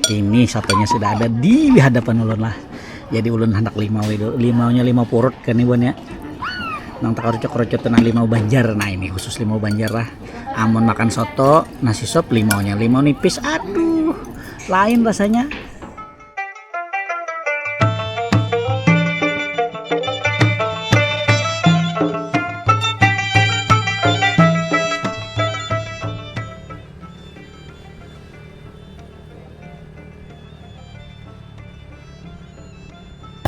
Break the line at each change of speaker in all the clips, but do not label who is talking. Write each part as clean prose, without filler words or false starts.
Ini satunya sudah ada di hadapan ulun lah. Jadi ulun hendak limaunya 5 purut kan ibu ya. Nang tak rocok tenang limau Banjar. Nah ini khusus limau Banjar lah. Amun makan soto nasi sop limaunya limau nipis. Aduh, lain rasanya.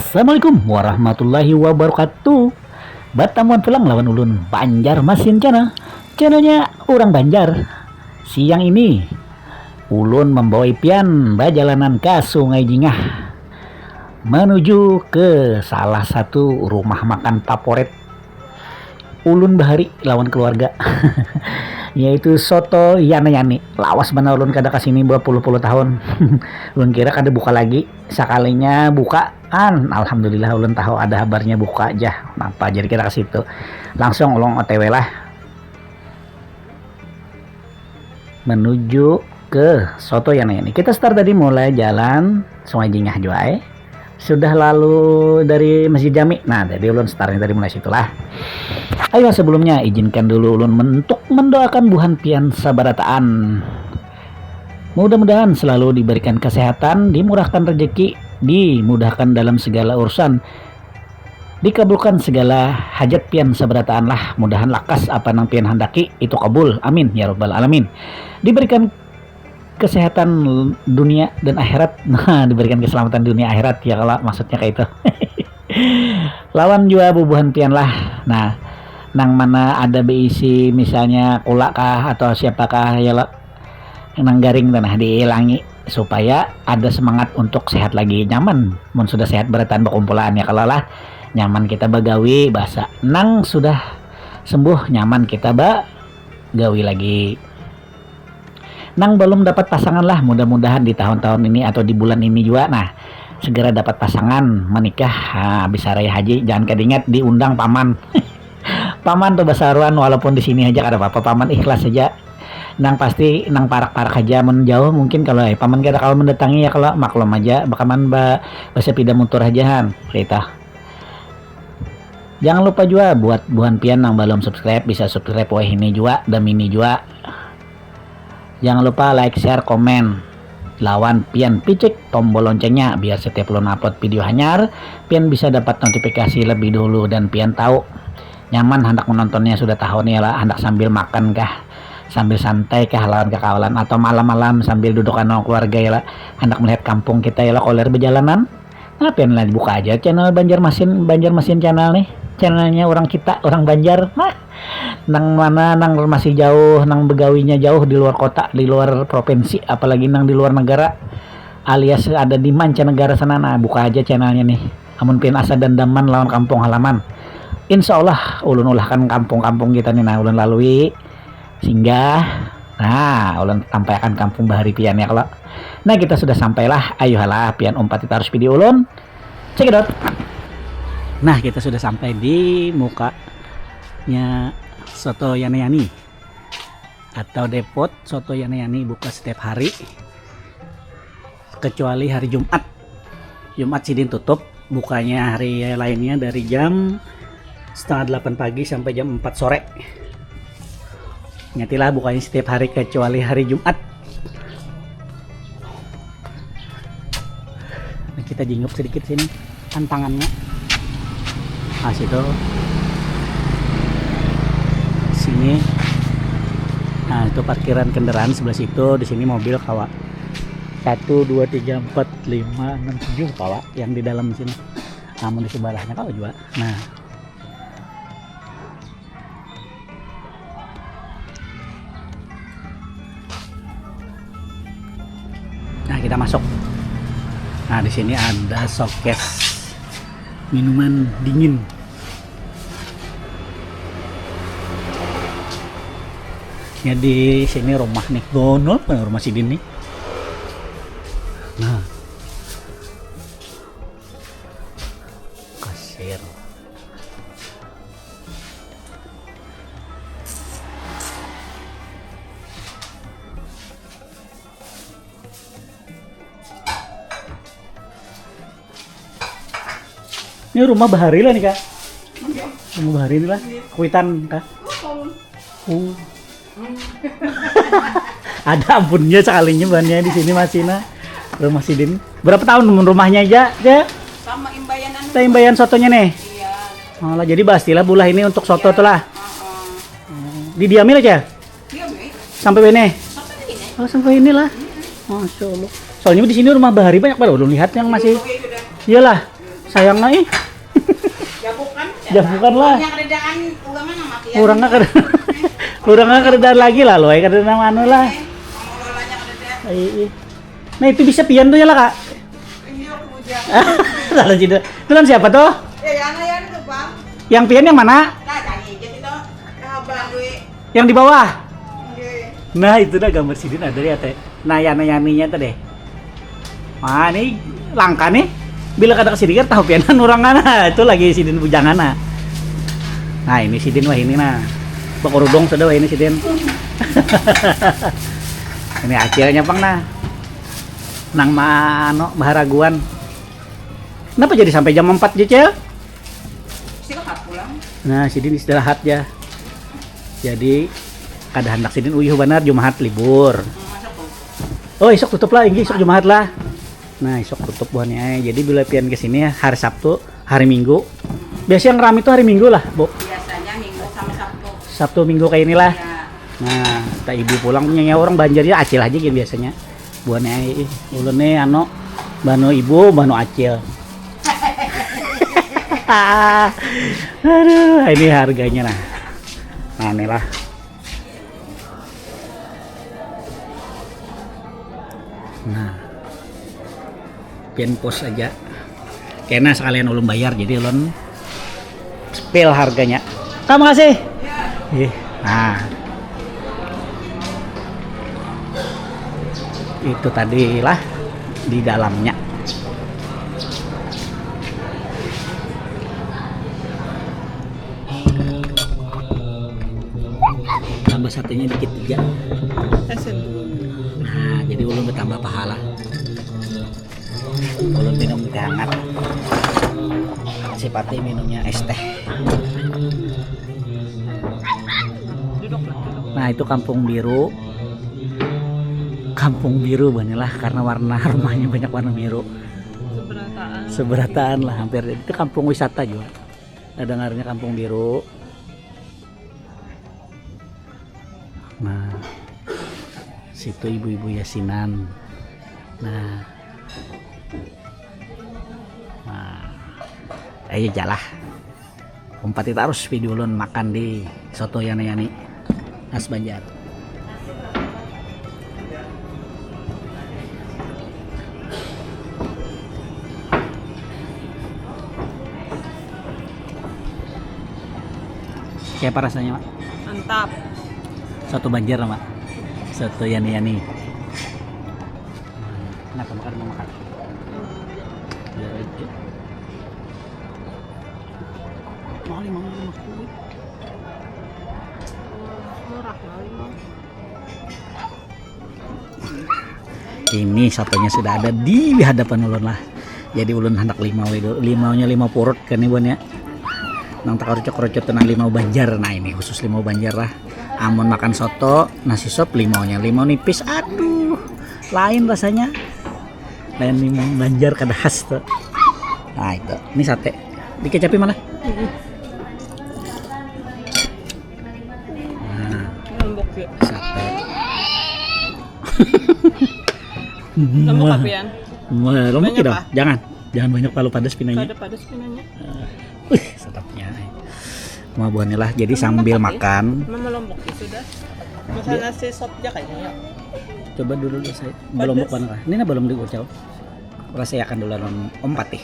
Assalamualaikum warahmatullahi wabarakatuh. Batamuan pulang lawan ulun Banjar Masin channelnya orang Banjar. Siang ini ulun membawa pian bajalanan ke Sungai Jingah menuju ke salah satu rumah makan favorit ulun bahari lawan keluarga yaitu soto Yani Yani. Lawas benar ulun kada kasini berpuluh-puluh tahun. Ulun kira kada buka lagi, sekalinya bukaan alhamdulillah ulun tahu ada kabarnya buka aja. Kenapa jadi kira ke situ langsung ulun OTW lah menuju ke soto Yani Yani. Kita start tadi mulai jalan Sungai Jingah Juai, sudah lalu dari Masjid Jami. Nah jadi ulun startnya tadi mulai situlah. Ayo sebelumnya izinkan dulu ulun untuk mendoakan buhan pian sabarataan. Mudah-mudahan selalu diberikan kesehatan, dimurahkan rezeki, dimudahkan dalam segala urusan, dikabulkan segala hajat pian sabarataan lah. Mudahan lakas apa nang pian handaki itu kabul, amin ya robbal alamin. Diberikan kesehatan dunia dan akhirat. Nah diberikan keselamatan dunia akhirat ya kalau maksudnya kayak itu. Lawan jua bubuhan pian lah. Nah nang mana ada beisi misalnya kulak kah atau siapakah ya nang garing tanah diilangi supaya ada semangat untuk sehat lagi. Nyaman mun sudah sehat beratan berkumpulan ya kalau lah nyaman kita bagawi bahasa nang sudah sembuh nyaman kita bagawi lagi. Nang belum dapat pasangan lah mudah-mudahan di tahun-tahun ini atau di bulan ini juga nah segera dapat pasangan menikah. Habis raya haji jangan kedingat diundang paman. Paman tuh basaruan walaupun di sini aja kada apa-apa, paman ikhlas saja. Nang pasti nang parak-parak aja menjauh mungkin kalau paman kita kalau mendatangi ya kalau maklum aja bakaman bahasa pida mutur ajahan kita. Jangan lupa juga buat buhan pian nang belum subscribe bisa subscribe wah ini juga dan ini juga. Jangan lupa like, share, komen. Lawan pian picik tombol loncengnya biar setiap ulun upload video hanyar pian bisa dapat notifikasi lebih dulu dan pian tahu nyaman hendak menontonnya sudah tahu nih lah hendak sambil makan kah sambil santai kah lawan kekawalan atau malam-malam sambil duduk sama keluarga ya lah hendak melihat kampung kita ya lah koler berjalanan. Nah pian lah buka aja channel Banjar Masin channel nih, channelnya orang kita orang Banjar. Nah nang mana nang masih jauh nang begawinya jauh di luar kota di luar provinsi apalagi nang di luar negara alias ada di mancanegara sana. Nah buka aja channelnya nih amun pian asa dandaman lawan kampung halaman. Insya Allah ulun ulahkan kampung-kampung kita nih nah ulun lalui singgah. Nah ulun tampaikan kampung bahari pian ya kalau. Nah kita sudah sampailah ayo halah pian umpat kita harus video ulun cekidot. Nah kita sudah sampai di mukanya soto Yani Yani atau depot soto Yani Yani buka setiap hari kecuali hari Jumat. Jumat sidin tutup, bukanya hari lainnya dari jam setengah 8 pagi sampai jam 4 sore. Ingatilah bukanya setiap hari kecuali hari Jumat. Nah, kita jingup sedikit sini tantangannya. Nah situ sini. Nah itu parkiran kendaraan sebelah situ. Di sini mobil kawa 1 2 3 4 5 6 7 kawa yang di dalam sini. Namun di sebelahnya kawa juga. Nah kita masuk. Nah di sini ada showcase minuman dingin. Ya di sini rumah nih, Donald rumah si Din nih. Nah kasir. Ini rumah Bahari lah nih kak. Rumah Bahari ini lah. Kuitan kak. Oh. Ada ampunnya sekalinya bannya di sini masih nah. Rumah Sidin. Berapa tahun rumahnya aja?
Sama imbayanan.
Kita imbayan sotonya nih.
Iya.
Oh, jadi pastilah bulah ini untuk soto tuh lah. Didiamin aja.
Iya, Be.
Sampai ini.
Sampai ini.
Oh, sampai inilah. Masya Allah. Soalnya di sini rumah Bahari banyak banget. Belum lihat yang masih. Iyalah. Sayangnya
Jabukan.
Jabukan lah.
Yang kededaan ulama nama mati.
Kurang nggak kurang nggak keredaan lagi lah loh. Keredaan mana lah.
Pengelolanya kededaan.
Nah itu bisa pian tuh ya lah kak.
Iya, bujang.
Lalu jadi. Itu siapa tuh?
Yang itu, Bang.
Yang pian yang mana?
Nah, tadi aja itu. Belang duit.
Yang di bawah.
Iya.
Nah itu dah gambar Sidin ada ya teh. Nah yana-yaninya tuh deh. Wah ini langka nih. Bila kada kesini kan tahu pianan orang mana. Itu lagi Sidin bujangana. Nah ini Sidin wah ini nah. Bakurudong sudah wah ini Sidin. Ini akhirnya pang nah. Nang mano baharaguan. Kenapa jadi sampai jam 4 Cel?
Istirahat pulang.
Nah Sidin istirahat ya. Jadi kada hendak Sidin uyuh benar Jumat libur.
Masuk tuh.
Oh esok tutup lah, esok Jumat lah. Nah esok tutup buahnya. Jadi bila pian kesini ya hari Sabtu, hari Minggu. Biasa yang ramai itu hari Minggu lah, Bu.
Biasanya Minggu sama Sabtu.
Sabtu Minggu kayak inilah.
Ya.
Nah, tak ibu pulang punya orang banjarnya acil aja gitu biasanya. Buahnya ulune ano bano ibu, bano acil. Aduh, ini harganya nah. Nah, inilah. Nah. Pian pos aja. Kena sekalian ulun bayar jadi ulun spill harganya. Terima kasih. Iya. Nah. Itu tadi lah di dalamnya. Tambah satunya dikit 3. Nah, jadi ulun bertambah pahala. Ulun minum teh hangat. Si Pati minumnya es teh. Nah, itu Kampung Biru. Kampung Biru banyak karena warna rumahnya banyak warna biru. Seberataan lah hampir. Itu kampung wisata juga. Ada dengarnya Kampung Biru. Nah, situ ibu-ibu yasinan. Nah, ayo jalah. Umpati terus video ulun makan di soto yani khas Banjar. Kayak apa rasanya, Mak?
Mantap.
Soto Banjar, Mak. Soto yani. Kenapa makan mau makan? Biar aja. Mau 5
Murah kali, Bang.
Ini sotonya sudah ada di hadapan ulun lah. Jadi ulun hendak 5 itu. 5-nya 5 purut kan ibu ya. Nang tak rocok tenang 5 Banjar. Nah ini khusus 5 Banjar lah. Amun makan soto, nasi sop 5-nya 5 nipis. Aduh, lain rasanya. Lain 5 Banjar kada khas tuh. Nah itu, ini sate. Dikecapi mana? Nah, sate.
Lembut apa ya?
Lembut
Banyak,
dong.
Pak?
Jangan banyak palu padas pinanya.
Ada padas pinanya.
Sedapnya. Kemabuannya lah. Jadi sambil makan.
Mama lombok ya sudah. Masa nasi sop aja kayaknya.
Coba dulu saya. Belum mana? Ini belum diucap. Rasakan dulu Om Patih.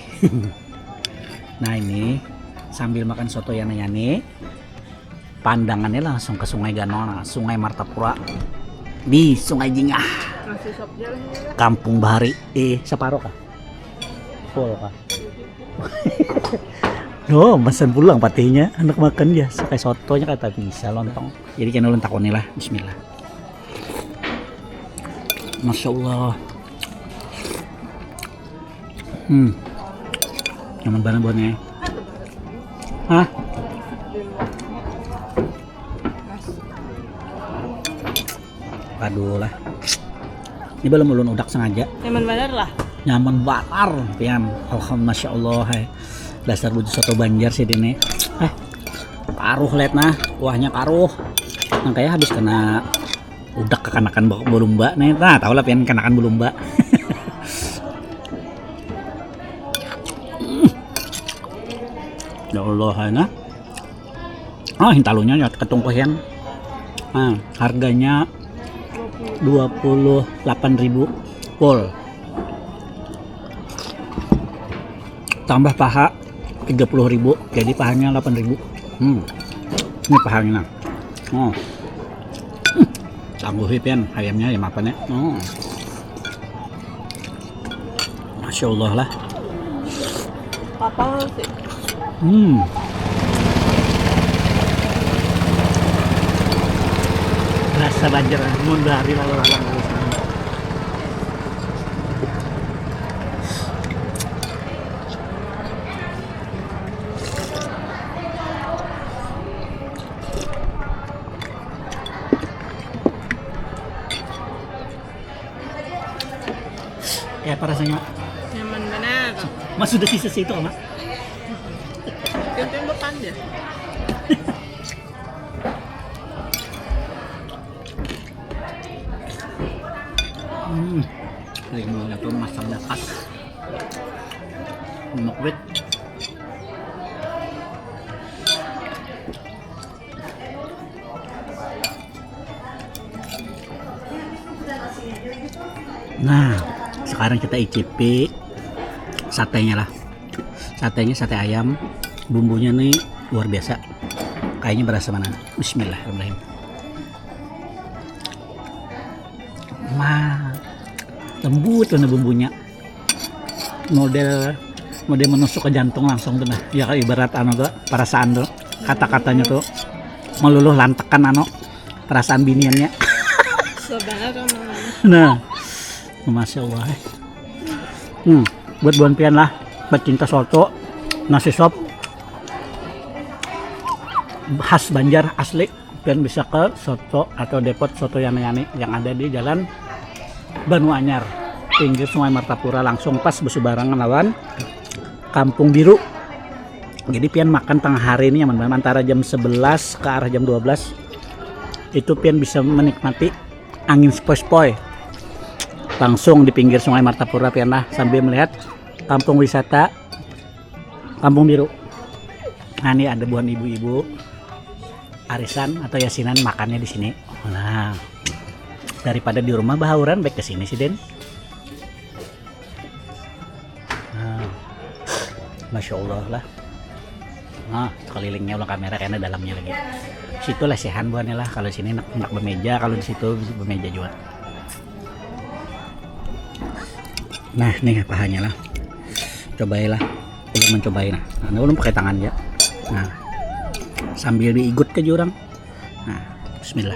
Nah ini sambil makan soto yani. Pandangannya langsung ke Sungai Ganona, Sungai Martapura. Di Sungai Jingah.
Nasi sop aja lah.
Kampung Bahari. Separuh kah? Full kah? No, pesan pulang patinya, anak makan ya, kayak sotonya kata bisa lontong. Jadi kan ulun takoni lah, bismillah. Masya Allah. Nyaman banget buatnya. Hah? Aduh lah. Ini belum ulun udak sengaja.
Nyaman bener lah.
Nyaman banar pian. Alhamdulillah, masya Allah. Dasar buju soto Banjar sih ini. Karuh liat nah, kuahnya karuh. Nah kayak habis kena udak kekanakan bulumba nih. Nah tau lah pian kanakan bulumba. Ya Allah, nah. Hintalunya ya ketungkuhian. Nah, harganya 28.000 full. Tambah paha 30.000, jadi pahanya 8.000. Ini pahanya. Tangguh pian ayamnya ya makannya. Masya Allah lah.
Papang sih.
Rasa Banjar mun dari lalu-lalang. Ya apa rasanya?
Nyaman bener.
Mas sudah sisa itu Mak?
Yung bepan dia.
Lagi mau dapat masalah khas mokwit. Nah, sekarang kita icipi satenya lah. Satenya sate ayam, bumbunya nih luar biasa. Kayaknya berasa mana? Bismillahirrahmanirrahim. Lembut tuh bumbunya. Model menusuk ke jantung langsung tuh nah. Ya ibarat tuh perasaan tuh kata-katanya tuh meluluh lantakan perasaan biniannya.
Sebenarnya
Nah, masya Allah. Buat buan pian lah, pecinta soto, nasi sop khas Banjar asli, pian bisa ke soto atau depot soto Yani yang ada di Jalan Banu Anyar, pinggir Sungai Martapura, langsung pas bersebarangan lawan Kampung Biru. Jadi pian makan tengah hari ini aman antara jam 11 ke arah jam 12 itu pian bisa menikmati angin sepoi-sepoi langsung di pinggir Sungai Martapura pian lah, sambil melihat kampung wisata Kampung Biru. Nah ini ada buan ibu-ibu arisan atau yasinan makannya di sini. Nah daripada di rumah bahauran baik ke sini sih Den. Nah, masya Allah lah. Nah kelilingnya ulang kamera karena dalamnya lagi. Situ lesehan buannya lah, kalau sini enak bermeja, kalau di situ bisa bermeja juga. Nah nih pahanya lah, cobailah, belum mencobain nah, belum pakai tangan ya. Nah sambil diigut ke jurang. Nah bismillah.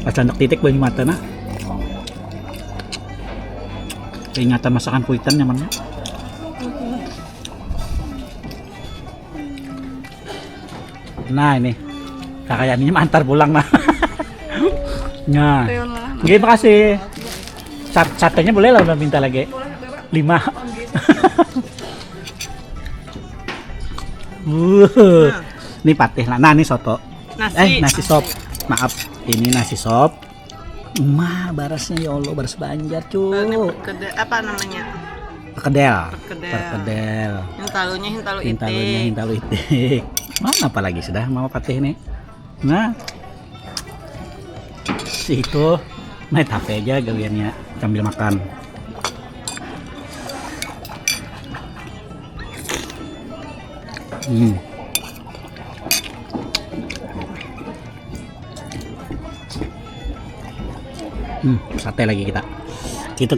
Acandak titik bagi mata nah. Keingatan masakan kuitan nyamannya. Nah ini kakaknya antar pulang nah. Nah, terima kasih. Satenya boleh lah minta lagi. 5. Ini patih lah. Nah ini soto. Nasi sop. Maaf, ini nasi sop. Barasnya ya Allah, baras Banjar cu.
Apa namanya?
Perkedel. Hintalu itik. Mana apa lagi sudah mau patih nih. Nah si itu main HP aja gawiannya sambil makan. Sate lagi kita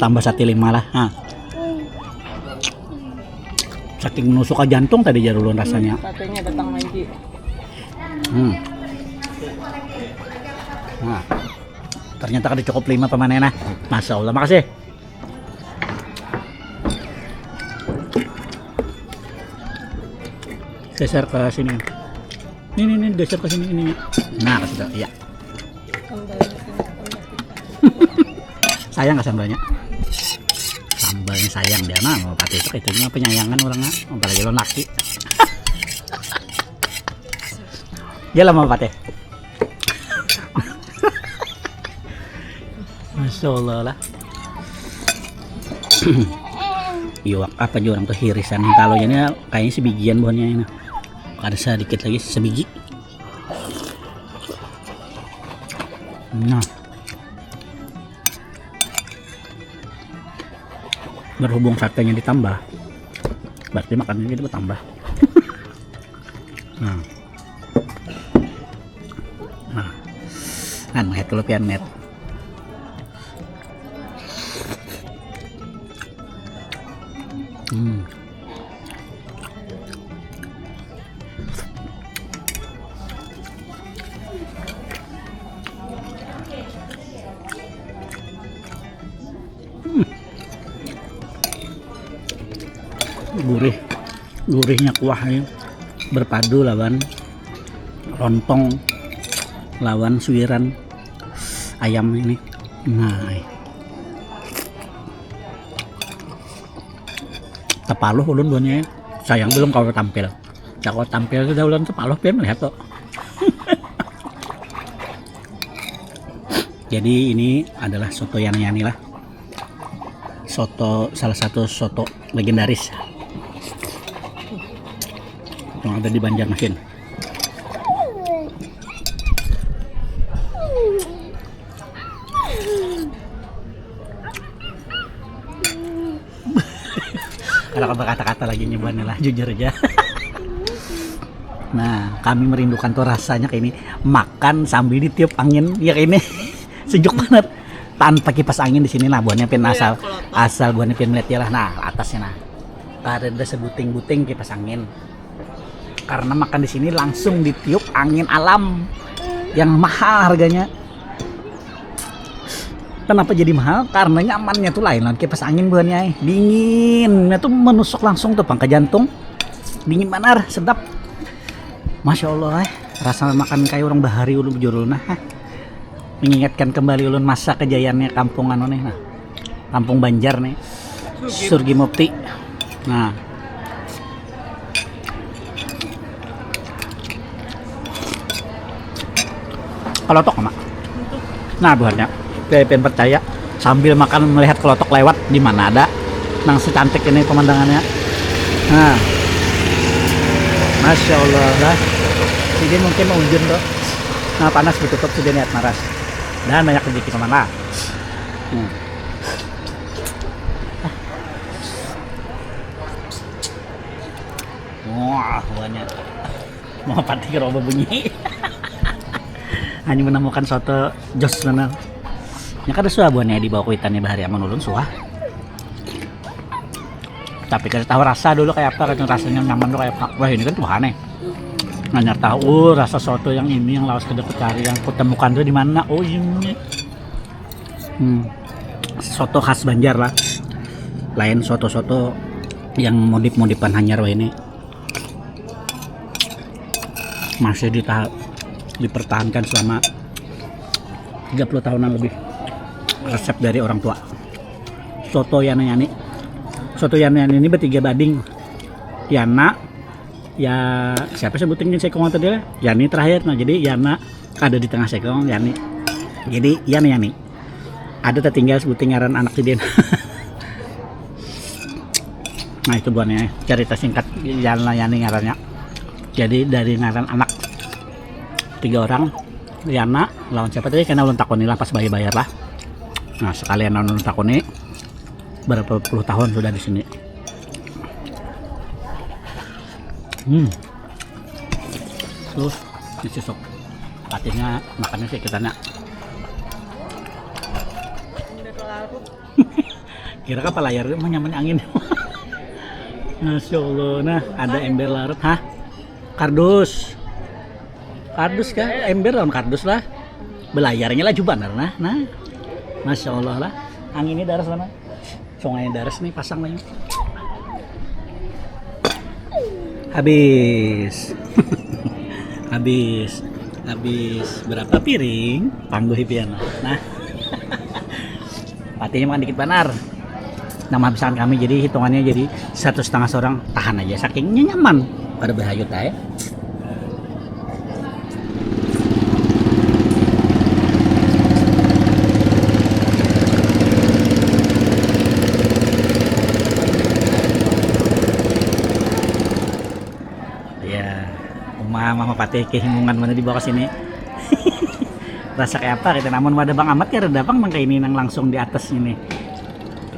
tambah sate 5 lah. Saking menusuk ke jantung tadi jarulun rasanya.
Satenya datang lagi.
Nah ternyata kada cukup 5 pamanena. Masya Allah, makasih. Geser ke sini. Ini geser ke sini ini. Nah, ke situ. Iya. Sayang nggak sambalnya? Sambalnya sayang dia mah mau pati itu mah penyayangan orangnya, apalagi lo laki. Dia lama pati. Masya Allah lah. Iwak apa juga orang tuh hirisan kalau ini kayaknya sebijian buahnya ini. Ada sedikit lagi sebiji. Nah, berhubung satenya ditambah, berarti makannya kita bertambah. Nah, kan lihat kalau pian net. Gurihnya kuahnya berpadu lawan lontong, lawan suiran ayam ini. Nah, tepaluh ulun duanya sayang belum kalau tampil. Kalau tampil sudah ulun tepaluh pian melihat kok. Jadi ini adalah soto Yani lah. Soto, salah satu soto legendaris yang ada di Banjarmasin. Kalau berkata-kata lagi nyobain lah, jujur aja. Nah, kami merindukan tuh rasanya kayak ini, makan sambil ditiup angin, ya kayak ini. Sejuk banget. Tanpa kipas angin di sini lah, buahnya pin asal buahnya pin melihat ya lah. Nah, atasnya nah. Ada sebuting-buting kipas angin. Karena makan di sini langsung ditiup angin alam yang mahal harganya. Kenapa jadi mahal? Karena nyamannya tuh lain kipas angin buahnya dinginnya tuh menusuk langsung tuh ke jantung. Dingin benar, sedap. Masya Allah, rasa makan kayak orang bahari ulun bujur nah. Mengingatkan kembali ulun masa kejayaannya kampung anu nih, nah. Kampung Banjar nih. Surgi Mukti. Nah, kelotok mak. Nah buahnya, pengen percaya sambil makan melihat kelotok lewat di mana ada, nang secantik ini pemandangannya. Nah, Masya Allah lah. Jadi mungkin mau ujun tuh. Nah panas ditutup sudah niat maras. Dan banyak rezeki kemana. Wah, buahnya mau pati keroba bunyi. Hanya menemukan soto jos benar. Ya kan ada suah buahnya di bawah kuitannya bahari aman ulun suah. Tapi kita tahu rasa dulu kayak apa, kan rasanya nyaman tuh kayak apa. Wah ini kan Tuhan nih. Nanya tahu rasa soto yang ini yang lawas kedeket cari yang kutemukan tuh di mana? Oh ini. Soto khas Banjar lah. Lain soto-soto yang modif-modifan hanyar wah ini. Masih dipertahankan selama 30 tahunan lebih. Resep dari orang tua. Soto Yani. Soto Yani ini bertiga bading. Yana, ya siapa sebutin sekong tadi lah? Yani terakhir. Nah jadi Yana ada di tengah sekong Yani. Jadi Yani. Ada tertinggal sebutin ngaran anak si Den. Nah itu buahnya cerita singkat Yana Yani ngarannya. Jadi dari ngaran anak 3 orang, Yana lawan siapa tadi karena ulun takoni lah pas bayar lah. Nah sekalian ulun takoni berapa puluh tahun sudah di sini. Terus disisok patinya makannya sih kitanya. Kira apa layar mah nyaman angin. Masya Allah. Nah ada ember larut, kardus kan ember lawan kardus lah, belayarnya lah juga nah Masya Allah lah, anginnya daras mana sungainya daras nih pasang lagi. Habis. habis berapa piring? Tangguh pian. Nah. Patinya makan dikit banar. Nama habisan kami jadi hitungannya jadi 1,5 orang tahan aja sakingnya nyaman pada berhayut ya. Mama patih kehimungan mana dibawa ke sini. Rasa kayak apa kita namun ada Bang Amat ya ada Bang kayak ini yang langsung di atas ini.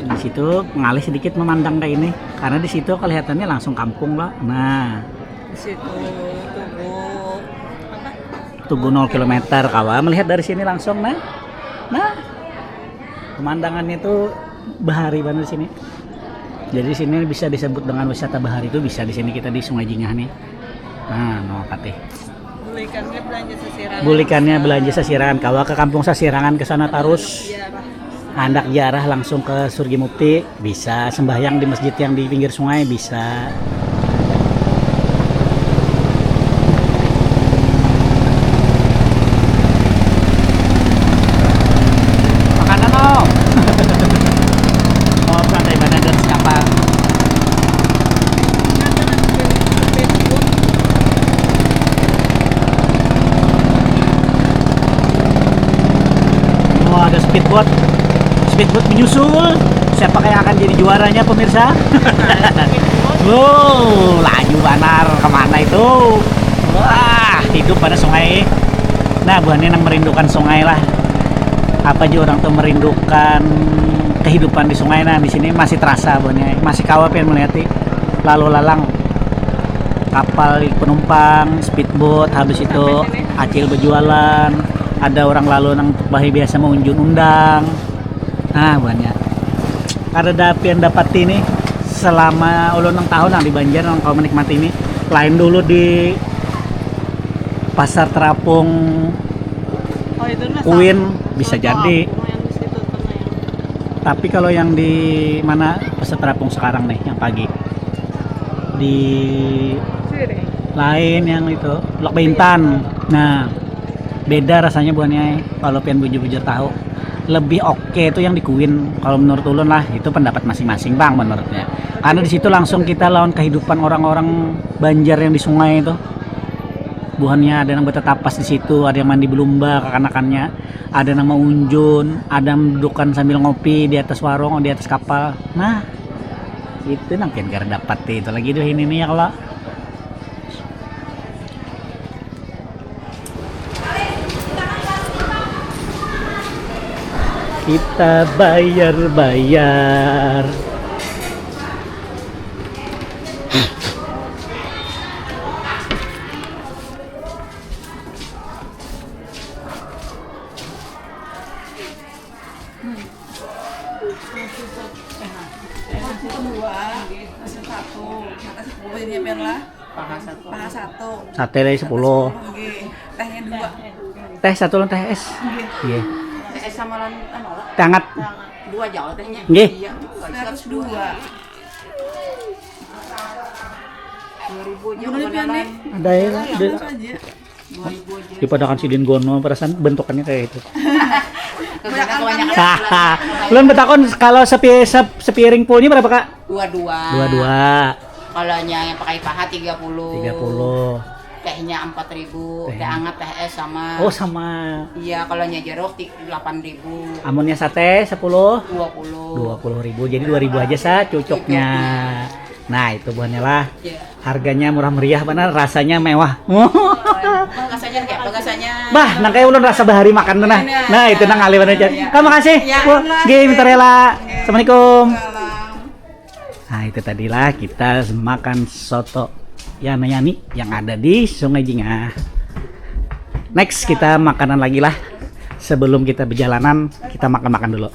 Di situ mengalih sedikit memandang kayak ini karena di situ kelihatannya langsung kampung lah. Nah,
Di situ
Tugu 0 km kawan melihat dari sini langsung nah. Nah. Pemandangannya itu bahari banget di sini. Jadi di sini bisa disebut dengan wisata bahari itu bisa di sini kita di Sungai Jingah nih. Nah, no patih.
bulikannya belanja sesirangan.
Bulikannya belanja Sasirangan, kawa ke kampung Sasirangan ke sana terus.
Ziarah.
Hendak jarah langsung ke Surgi Mukti, bisa sembahyang di masjid yang di pinggir sungai bisa. Makanan om. Oh, santai badan dan sekapan. Oh, ada speedboat menyusul. Siapa yang akan jadi juaranya pemirsa? Wow, laju banar kemana itu? Wah, hidup pada sungai. Nah, buahnya yang merindukan sungai lah. Apa aja orang tuh merindukan kehidupan di sungai. Nah, di sini masih terasa buahnya. Masih kawa pengen melihat lalu lalang kapal penumpang, speedboat, habis itu acil berjualan. Ada orang lalu nang bahi biasa mau unjun undang. Nah, banyak. Ada dapi yang dapat ini selama ulun 6 tahun di Banjar yang kau menikmati ini. Lain dulu di Pasar Terapung
Oh, itu mah
Uin
sama.
bisa
Soto
jadi.
apung yang di situ tuh, yang
Tapi kalau yang di mana Pasar Terapung sekarang nih yang pagi di
Sirih.
lain yang itu Lok Bintan. Nah, beda rasanya buahnya kalau pengen bujur-bujur tahu. Lebih oke itu yang di Kuin kalau menurut ulun lah, itu pendapat masing-masing Bang menurutnya. Karena di situ langsung kita lawan kehidupan orang-orang Banjar yang di sungai itu. Buahnya ada yang bertetapas di situ, ada yang mandi belumba kekanakannya, ada yang mau unjun, ada yang dudukan sambil ngopi di atas warung, di atas kapal. Nah, itu nangkin gara dapat itu lagi tuh ini nih ya kalau kita bayar.
Paha satu.
Sate dari 10.
Nggih. Tehnya 2.
Teh satu lan teh es. Iya.
Es sama lan anu lah.
Teh hangat.
2 jauh tehnya.
Nggih.
Iya, 102. 2000 aja beneran.
Ada ya.
Aja.
2000 aja.
Daripada kan sidin gono perasaan bentukannya kayak itu.
Kebanyakan
Belum betakon kalau sepiring poolnya berapa Kak?
22.
22.
Kalau yang pakai paha 30.
30.
Tehnya 4.000, teh hangat, teh es sama.
Oh, sama.
Iya, kalau jeruk 8.000.
Amunnya sate 10.
20.
20.000. Jadi 2.000 aja sa cocoknya. Nah, itu buahnya lah.
Iya.
Harganya murah meriah benar, rasanya mewah.
Bagasannya kayak bagasannya.
Bah, nang kayak ulun rasa bahari makan tuh nah. Nah, itu nang ali bener. Terima kasih.
Ya,
Nggih, minta rela. Assalamualaikum. Nah, itu tadilah kita makan soto Yani yang ada di Sungai Jingah. Next kita makanan lagi lah. Sebelum kita berjalanan, kita makan-makan dulu.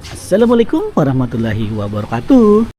Assalamualaikum warahmatullahi wabarakatuh.